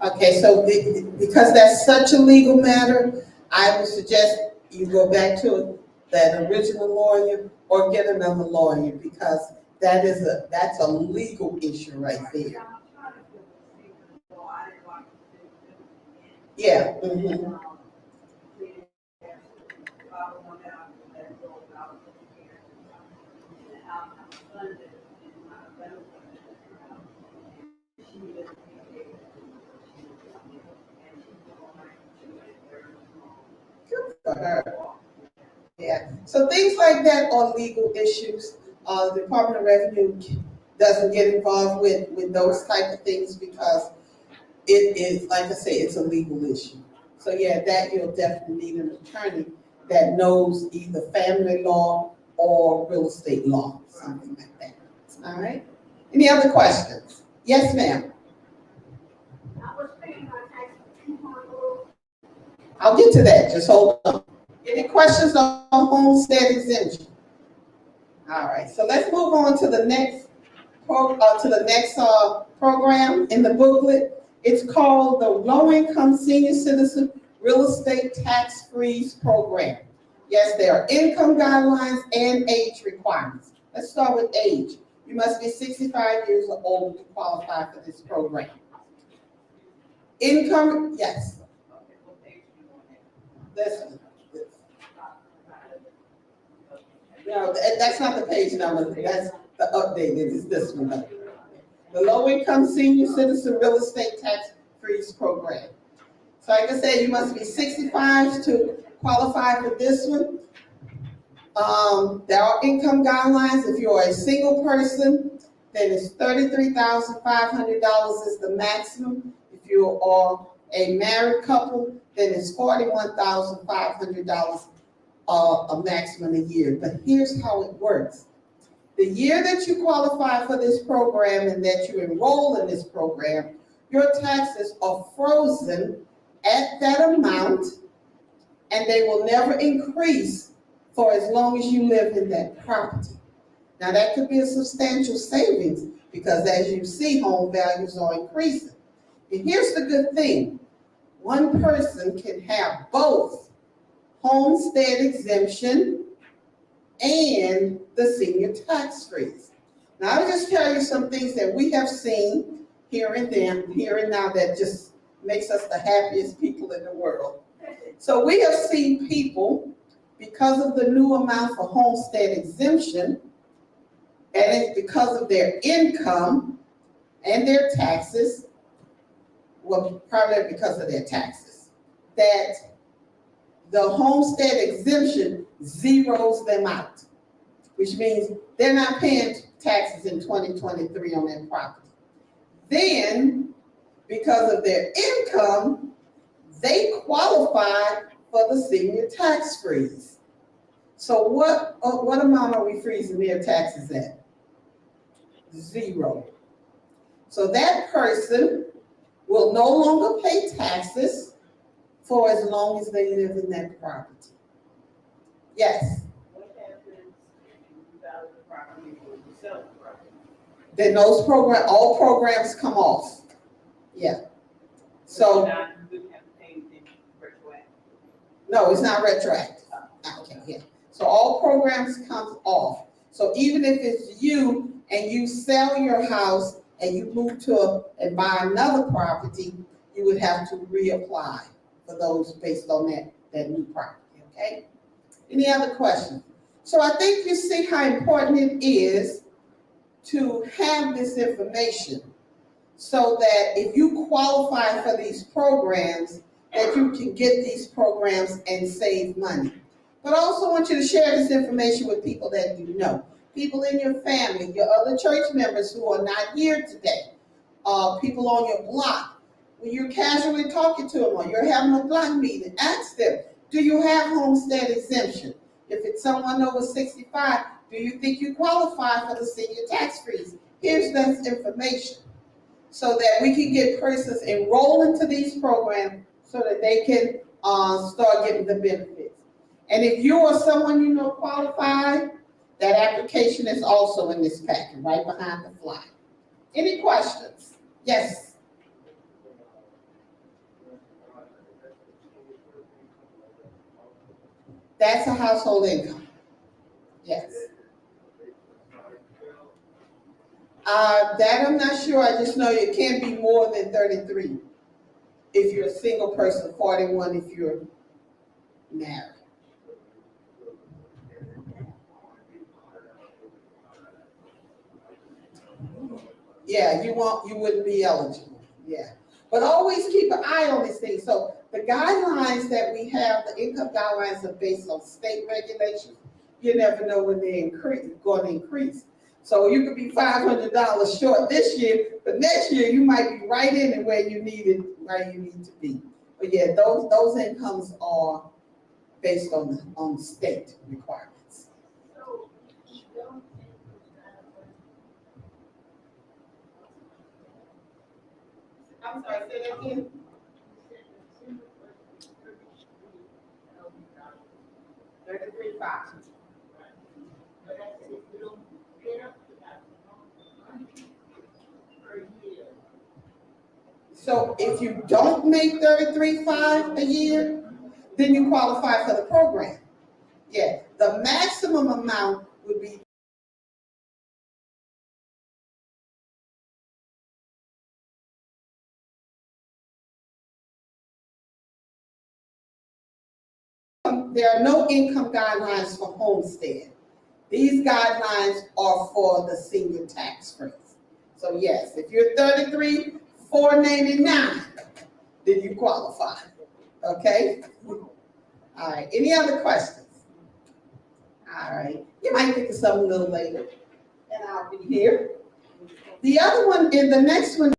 Okay, so because that's such a legal matter, I would suggest you go back to that original lawyer or get another lawyer because that's a legal issue right there. Yeah. Good for her. Yeah. So things like that are legal issues. The Department of Revenue doesn't get involved with those type of things because it is, like I say, it's a legal issue. So yeah, that you'll definitely need an attorney that knows either family law or real estate law, something like that. All right. Any other questions? Yes, ma'am. I'll get to that. Just hold on. Any questions on homestead exemption? All right. So let's move on to the next program in the booklet. It's called the Low Income Senior Citizen Real Estate Tax Freeze Program. Yes, there are income guidelines and age requirements. Let's start with age. You must be 65 years or older to qualify for this program. Income, yes. Listen. No, that's not the page number. That's the updated. It's this one. The Low Income Senior Citizen Real Estate Tax Freeze Program. So like I said, you must be 65 to qualify for this one. There are income guidelines. If you're a single person, then it's $33,500 is the maximum. If you are a married couple, then it's $41,500 a maximum a year. But here's how it works. The year that you qualify for this program and that you enroll in this program, your taxes are frozen at that amount and they will never increase for as long as you live in that property. Now that could be a substantial savings because as you see, home values are increasing. And here's the good thing. One person can have both homestead exemption and the senior tax freeze. Now I'll just tell you some things that we have seen here and now that just makes us the happiest people in the world. So we have seen people, because of the new amount for homestead exemption, and it's because of their income and their taxes, well, probably because of their taxes, that the homestead exemption zeroes them out, which means they're not paying taxes in 2023 on their property. Then, because of their income, they qualify for the senior tax freeze. So what amount are we freezing their taxes at? 0. So that person will no longer pay taxes for as long as they live in that property. Yes? What happens if you sell the property or you sell the property? Then all programs come off. Yeah. So you wouldn't have to pay anything retroactive. No, it's not retroactive. Okay, yeah. So all programs come off. So even if it's you and you sell your house and you move and buy another property, you would have to reapply for those based on that new property, okay? Any other questions? So I think you see how important it is to have this information so that if you qualify for these programs, that you can get these programs and save money. But I also want you to share this information with people that you know, people in your family, your other church members who are not here today, people on your block. When you're casually talking to them or you're having a block meeting, ask them, Do you have homestead exemption? If it's someone over 65, do you think you qualify for the senior tax freeze? Here's that information so that we can get persons enrolled into these programs so that they can start getting the benefits. And if you or someone you know qualified, that application is also in this packet, right behind the flyer. Any questions? Yes. That's a household income. Yes. That I'm not sure. I just know it can't be more than 33 if you're a single person, 41 if you're married. Yeah, you wouldn't be eligible. Yeah. But always keep an eye on these things. So the guidelines that we have, the income guidelines are based on state regulations. You never know when they're going to increase. So you could be $500 short this year, but next year you might be right in it where you need to be. But yeah, those incomes are based on state requirements. I'm sorry, say that again. 33.5. So if you don't make 33.5 a year, then you qualify for the program. Yeah, the maximum amount would be there are no income guidelines for homestead. These guidelines are for the senior tax freeze. So yes, if you're 33,499, then you qualify. Okay? All right. Any other questions? All right. You might think of something a little later, and I'll be here. The other one, and the next one